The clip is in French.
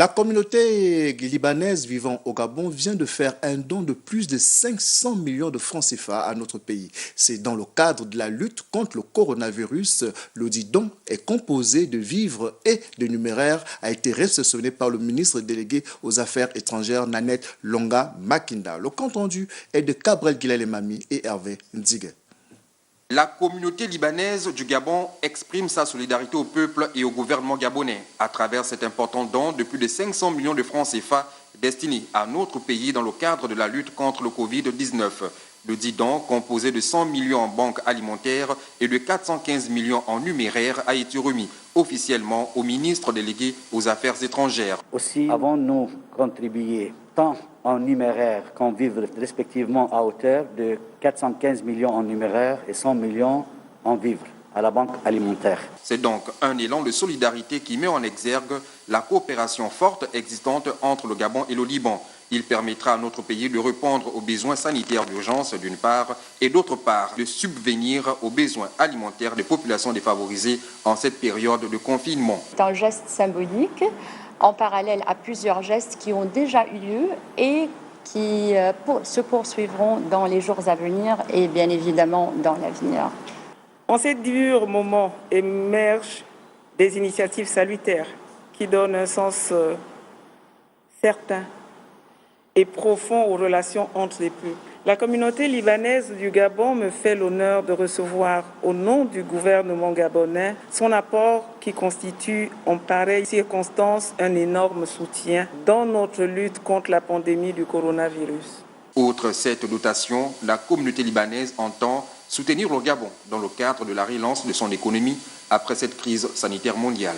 La communauté libanaise vivant au Gabon vient de faire un don de plus de 500 millions de francs CFA à notre pays. C'est dans le cadre de la lutte contre le coronavirus. Le dit don est composé de vivres et de numéraires, a été réceptionné par le ministre délégué aux Affaires étrangères Nanette Longa Makinda. Le compte rendu est de Cabrel Guilel-Mami et Hervé Ndzigue. La communauté libanaise du Gabon exprime sa solidarité au peuple et au gouvernement gabonais à travers cet important don de plus de 500 millions de francs CFA destinés à notre pays dans le cadre de la lutte contre le Covid-19. Le dit don, composé de 100 millions en banque alimentaire et de 415 millions en numéraire, a été remis officiellement au ministre délégué aux Affaires étrangères. Aussi, avons-nous contribué tant en numéraire qu'en vivres respectivement à hauteur de 415 millions en numéraire et 100 millions en vivres à la banque alimentaire. C'est donc un élan de solidarité qui met en exergue la coopération forte existante entre le Gabon et le Liban. Il permettra à notre pays de répondre aux besoins sanitaires d'urgence d'une part et d'autre part de subvenir aux besoins alimentaires des populations défavorisées en cette période de confinement. C'est un geste symbolique en parallèle à plusieurs gestes qui ont déjà eu lieu et qui se poursuivront dans les jours à venir et bien évidemment dans l'avenir. En ces durs moments émergent des initiatives salutaires qui donnent un sens certain et profond aux relations entre les peuples. La communauté libanaise du Gabon me fait l'honneur de recevoir au nom du gouvernement gabonais son apport qui constitue en pareille circonstance un énorme soutien dans notre lutte contre la pandémie du coronavirus. Outre cette dotation, la communauté libanaise entend soutenir le Gabon dans le cadre de la relance de son économie après cette crise sanitaire mondiale.